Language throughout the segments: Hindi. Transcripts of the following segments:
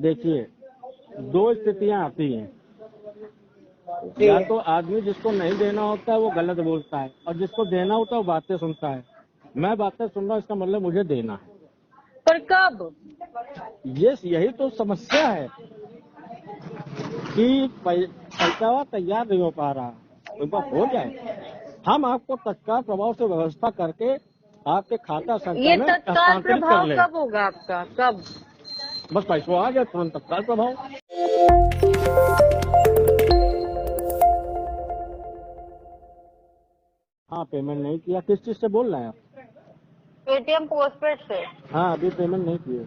देखिए, दो स्थितियां आती हैं। या तो आदमी जिसको नहीं देना होता है वो गलत बोलता है, और जिसको देना होता है वो बातें सुनता है। मैं बातें सुन रहा हूँ, इसका मतलब मुझे देना है। पर कब? यही तो समस्या है कि पैसा तैयार नहीं हो पा रहा। एक बार हो जाए, हम आपको तत्काल प्रभाव से व्यवस्था करके आपके खाता संख्या ये में तत्काल हस्तांतरित कर प्रभाव ले। कब होगा आपका? कब? बस पैसा आ जाए तुरंत तत्काल प्रभाव। हाँ, पेमेंट नहीं किया। किस चीज से बोल रहे हैं आप? पेटीएम पोस्टपेड से। हाँ, अभी पेमेंट नहीं किए।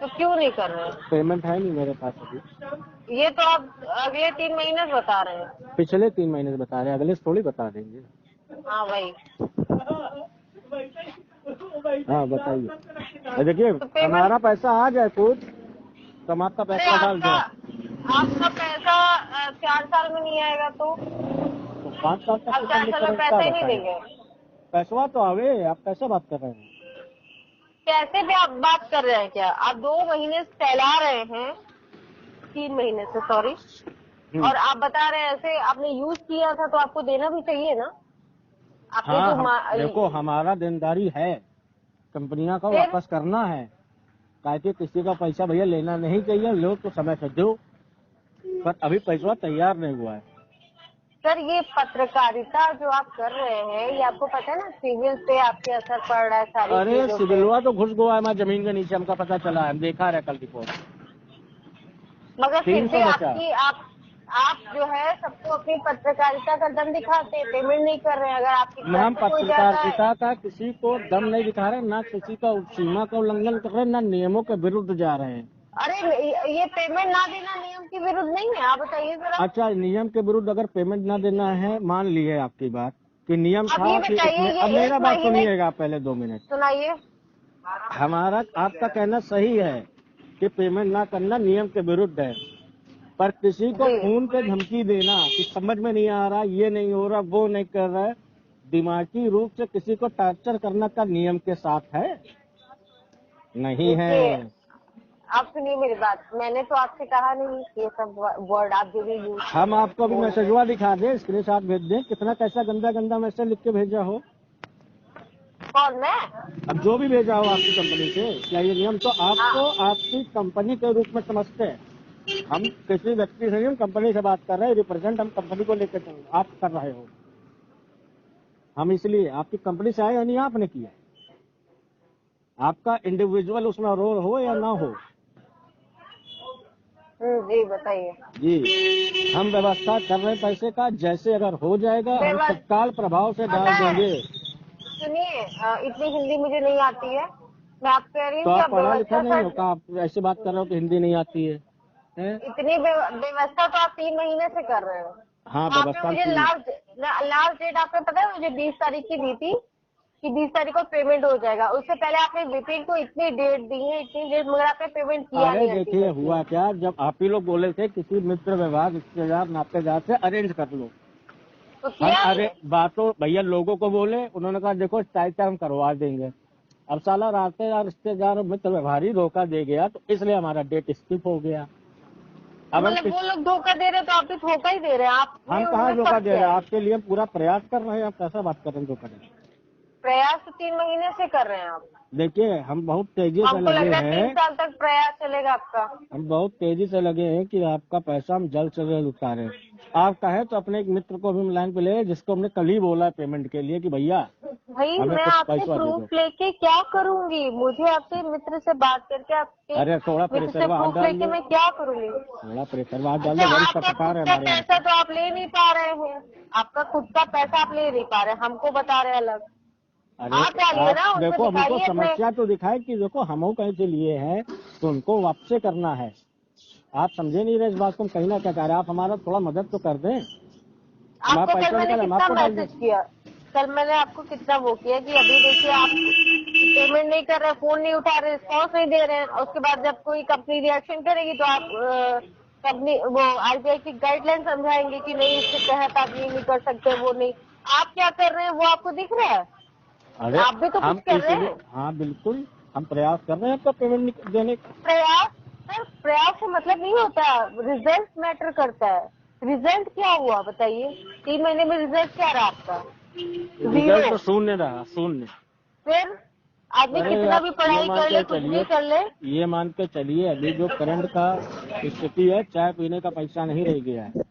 तो क्यों नहीं कर रहे? पेमेंट है नहीं मेरे पास अभी। ये तो आप अगले 3 महीने से बता रहे हैं। पिछले 3 महीने से बता रहे हैं, अगले से थोड़ी बता देंगे। हाँ भाई। हाँ बताइए। देखिए, तो हमारा पैसा आ जाए कुछ तो हम आपका पैसा डाल दें। आपका पैसा 4 साल में नहीं आएगा तो 5 साल तक आप 4 साल में पैसा ही नहीं देंगे। पैसा तो आवे। आप कैसे बात कर रहे हैं? कैसे भी आप बात कर रहे हैं? क्या आप 2 महीने से फैला रहे हैं, 3 महीने से, सॉरी, और आप बता रहे हैं ऐसे आपने यूज किया था तो आपको देना भी चाहिए ना। आपने हाँ, देखो, हमारा देनदारी है, कंपनियां का वापस करना है। ताकि किसी का पैसा भैया लेना नहीं चाहिए, लो तो समय से दो, पर अभी पैसा तैयार नहीं हुआ है। सर, ये पत्रकारिता जो आप कर रहे हैं, ये आपको पता है ना सिविल पे आपके असर पड़ रहा है सारी अरे चीजों पे। सिविलवा तो घुस गया है हमारी जमीन के नीचे, हमका पता चला है, हम देखा है कल रिपोर्ट। मगर फिर भी 300 बचा। आप जो है सबको अपनी पत्रकारिता का दम दिखाते हैं, पेमेंट नहीं कर रहे हैं। अगर आपकी हम घर कोई जाता है, पत्रकारिता का किसी को दम नहीं दिखा रहे, ना किसी का सीमा का उल्लंघन कर रहे, ना नियमों के विरुद्ध जा रहे हैं। अरे ये पेमेंट ना देना नियम के विरुद्ध नहीं है, आप बताइए जरा। अच्छा, नियम के विरुद्ध अगर पेमेंट ना देना है, मान ली है आपकी बात कि नियम अब था ये कि बताइए, इसमें, ये अब मेरा 1 बात महीने सुनिएगा पहले 2 मिनट। सुनाइए। हमारा आपका कहना सही है कि पेमेंट ना करना नियम के विरुद्ध है, पर किसी को फोन पे धमकी देना कि समझ में नहीं आ रहा, ये नहीं हो रहा, वो नहीं कर रहा है, दिमागी रूप से किसी को टॉर्चर करना का नियम के साथ है? नहीं है। आप सुनिए मेरी बात, मैंने तो आपसे कहा नहीं कि ये सब वर्ड आप जो भी यूज। हम आपको भी मैसेजवा दिखा दें, स्क्रीनशॉट भेज दें, कितना कैसा गंदा गंदा मैसेज लिख के भेजा हो। कौन? मैं? अब जो भी भेजा हो आपकी कंपनी से, क्या ये नियम तो आपको आपकी कंपनी के रूप में समझते हैं? हम किसी व्यक्ति से नहीं, हम कंपनी से बात कर रहे हैं, रिप्रेजेंट हम कंपनी को लेकर चल आप कर रहे हो। हम इसलिए आपकी कंपनी से आए या नहीं आपने किया, आपका इंडिविजुअल उसमें रोल हो या ना हो। जी बताइए। जी, हम व्यवस्था कर रहे हैं पैसे का, जैसे अगर हो जाएगा हम तत्काल प्रभाव से डाल देंगे। सुनिए, इतनी हिंदी मुझे नहीं आती है, मैं आपसे कह रही तो हूँ आप पढ़ा लिखा नहीं हो, आप ऐसे बात कर रहे हो कि हिंदी नहीं आती है? इतनी व्यवस्था तो आप 3 महीने से कर रहे हो। हाँ, आपने मुझे लास्ट डेट आपने पता है मुझे 20 तारीख की दी थी कि 20 तारीख को पेमेंट हो जाएगा। उससे पहले आपने विपिन को इतनी डेट दी है, इतनी डेट, मगर आपने पेमेंट किया नहीं। देखिए हुआ क्या, जब आप ही लोग बोले थे किसी मित्र व्यवहार रिश्तेदार नातेदार से अरेंज कर लो, तो अरे बातों भैया लोगों को बोले, उन्होंने कहा देखो टाइट हम करवा देंगे। अब साला रिश्तेदार मित्र व्यवहार ही धोखा दे गया, तो इसलिए हमारा डेट स्किप हो गया। अब मतलब वो लोग धोखा दे रहे तो आप भी धोखा ही दे रहे हैं। आप हम कहाँ धोखा दे रहे हैं, आपके लिए पूरा प्रयास कर रहे हैं। आप कैसा बात कर रहे हैं धोखा दे? प्रयास तो 3 महीने से कर रहे हैं आप। देखिए, हम बहुत तेजी से लगे हैं। 3 साल तक प्रयास चलेगा आपका। हम बहुत तेजी से लगे हैं कि आपका पैसा हम जल्द से जल्द उतारें। आप कहे तो अपने एक मित्र को भी लाइन पे ले, जिसको हमने कल ही बोला पेमेंट के लिए कि भैया भाई मैं आपसे प्रूफ लेके क्या करूंगी? मुझे आपसे मित्र से बात करके आपके अरे थोड़ा प्रेशर प्रूफ लेके मैं क्या करूंगी? थोड़ा प्रेशर डाल दो। वरिष्ठ पत्रकार है हमारे। पैसा तो आप ले नहीं पा रहे हैं, आपका खुद का पैसा आप ले नहीं पा रहे, हमको बता रहे अलग। आप देखो, हमको समस्या तो दिखाए कि देखो हम कहीं से लिए हैं तो उनको वापसी करना है। आप समझे नहीं रहे इस बात को, कहीं ना क्या कह रहे हैं। आप हमारा थोड़ा मदद तो कर दें। आपको कल मैंने कितना मैसेज किया, कल मैंने आपको कितना वो किया कि अभी देखिए आप पेमेंट नहीं कर रहे, फोन नहीं उठा रहे, रिस्पॉन्स नहीं दे रहे हैं। उसके बाद जब कोई कंपनी रिएक्शन करेगी तो आप कंपनी वो आरबीआई की गाइडलाइन समझाएंगे कि नहीं इसके तहत आप ये नहीं कर सकते, वो नहीं। आप क्या कर रहे हैं वो आपको दिख रहा है? अरे आप भी तो कुछ कर रहे हैं। हाँ बिल्कुल, हम प्रयास कर रहे हैं आपका पेमेंट देने का। प्रयास मतलब नहीं होता, रिजल्ट मैटर करता है। रिजल्ट क्या हुआ बताइए, 3 महीने में रिजल्ट क्या रहा आपका? रिजल्ट तो 0। शून्य रहा, शून्य। फिर आदमी अरे कितना आप भी पढ़ाई कर ले, कुछ भी कर ले। ये मान के चलिए अभी जो करंट का स्थिति है, चाय पीने का पैसा नहीं रह गया है।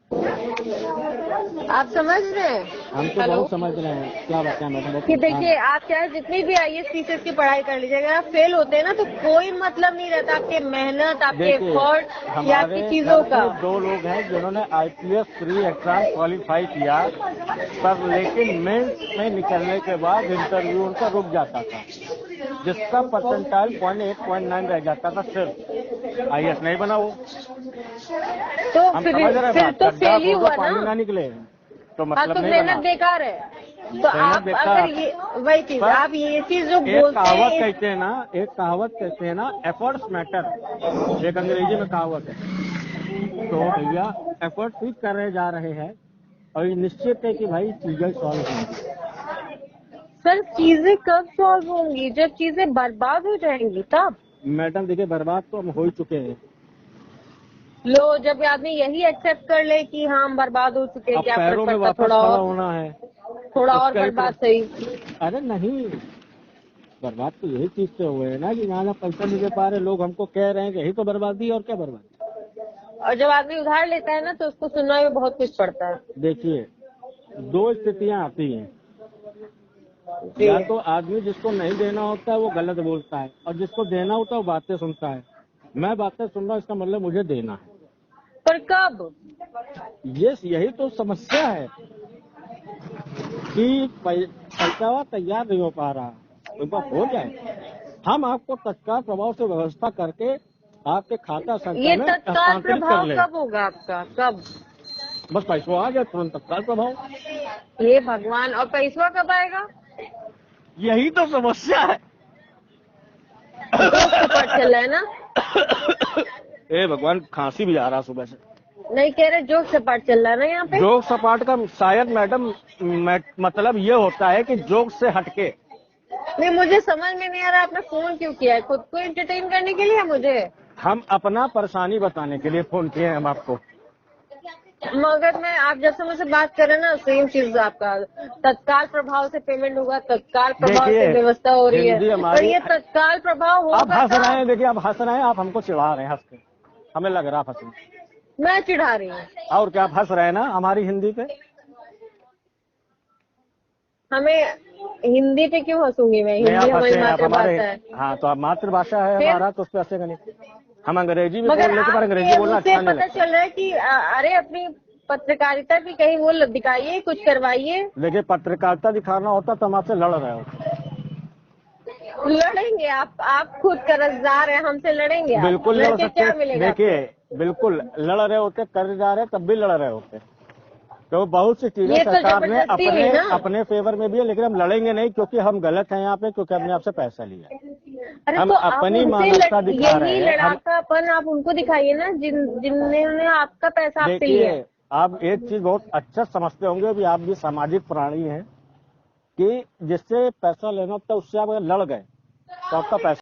आप समझ रहे हैं? हम तो हेलो, बहुत समझ रहे हैं, क्या बताएं मैडम। कि देखिए आप चाहे जितनी भी IAS टीचर की पढ़ाई कर लीजिए, अगर आप फेल होते हैं ना तो कोई मतलब नहीं रहता आपके मेहनत, आपके एफर्ट या आपकी चीजों का। 2 लोग हैं जिन्होंने IPS प्री एग्जाम क्वालिफाई किया, पर लेकिन मेंस में निकलने के बाद इंटरव्यू उनका रुक जाता था, जिसका परसेंटाइल 0.8-0.9 रह जाता था, सिर्फ IAS नहीं बना वो। तो हम फिर समझ रहे हैं बात, तो गड्ढा फेल ही खोदो हुआ पानी ना। ना निकले तो हाँ, मतलब तो नहीं मेहनत बना। बेकार है। तो मेहनत आप बेकार। अगर ये वही चीज पर आप ये चीज जो एक बोलते कहावत हैं, कहते हैं ना, एफर्ट्स मैटर, एक अंग्रेजी में कहावत है। तो भैया एफर्ट ही कर रहे जा रहे हैं और ये निश्चित है कि भाई चीजें सॉल्व होंगी। सर चीजें कब सॉल्व होंगी? जब चीजें बर्बाद हो जाएंगी तब। मैडम देखिए, बर्बाद तो हम हो ही चुके हैं। लो, जब आदमी यही एक्सेप्ट कर ले कि हाँ हम बर्बाद हो चुके हैं, अब क्या पैरों फर्क में पड़ता, वापस खड़ा होना है, थोड़ा और उसका ही बर्बाद सही। अरे नहीं, बर्बाद तो यही चीज से हुए है ना कि यहाँ पैसा नहीं दे पा रहे लोग, हमको कह रहे हैं कि यही तो बर्बादी है और क्या बर्बादी। और जब आदमी उधार लेता है ना तो उसको सुनना भी बहुत कुछ पड़ता है। देखिए 2 स्थितियाँ आती हैं, जी। या तो आदमी जिसको नहीं देना होता है वो गलत बोलता है, और जिसको देना होता है वो बातें सुनता है। मैं बातें सुन रहा हूँ, इसका मतलब मुझे देना है। पर कब? यही तो समस्या है कि पैसा तैयार नहीं हो पा रहा। एक बार हो जाए, हम आपको तत्काल प्रभाव से व्यवस्था करके आपके खाता संख्या ये में तत्काल हस्तांतरित कर प्रभाव ले। कब होगा आपका? कब? बस पैसा आ जाए तुरंत तत्काल प्रभाव। हे भगवान, और पैसा कब आएगा? यही तो समस्या है। जोक सपाट चल रहा है ना? ए भगवान, खांसी भी आ रहा सुबह से। नहीं कह रहे, जोक सपाट चल रहा है ना यहाँ पे? जोक सपाट का शायद मैडम मतलब ये होता है कि जोक से हटके। नहीं, मुझे समझ में नहीं आ रहा आपने फोन क्यों किया है? खुद को एंटरटेन करने के लिए? मुझे हम अपना परेशानी बताने के लिए फोन किए हैं हम आपको। मगर मैं आप जब से मुझसे बात कर रहे हैं ना, सेम चीज आपका तत्काल प्रभाव से पेमेंट होगा, तत्काल प्रभाव से व्यवस्था हो रही है, पर ये तत्काल प्रभाव होगा। आप हंस रहे हैं, देखिए आप हंस रहे हैं, आप हमको चिढ़ा रहे हैं हंस के, हमें लग रहा हंस रहे। मैं चिढ़ा रही हूँ? और क्या, आप हंस रहे हैं ना हमारी हिंदी पे। हमें हिंदी पे क्यों हंसूंगी मैं? हिंदी हमारी मातृभाषा है। हाँ, तो आप मातृभाषा है हमारा, तो उस पर हंसेगा नहीं। हम अंग्रेजी में बोल लेते, पर अंग्रेजी बोलना अच्छा नहीं पता चल रहा है कि अरे अपनी पत्रकारिता भी कहीं वो दिखाइए, कुछ करवाइए। देखिए, पत्रकारिता दिखाना होता तो हम आपसे लड़ रहे होते। लड़ेंगे? आप खुद कर्जदार हैं, हमसे लड़ेंगे? बिल्कुल लड़ सकते। क्या मिलेगा? देखिए बिल्कुल लड़ रहे होते, कर्जदार है तब भी लड़ रहे होते। तो बहुत सी चीजें सरकार ने अपने फेवर में भी है, लेकिन हम लड़ेंगे नहीं क्योंकि हम गलत हैं यहाँ पे, क्योंकि हमने आपसे पैसा लिया। हम तो अपनी मानवता दिखा रहे हैं। लड़ाकापन आप उनको दिखाइए ना, जिन्होंने आपका पैसा आपसे लिया। आप एक चीज बहुत अच्छा समझते होंगे भी, आप भी सामाजिक प्राणी हैं, कि जिससे पैसा लेना होता है उससे आप अगर लड़ गए तो आपका पैसा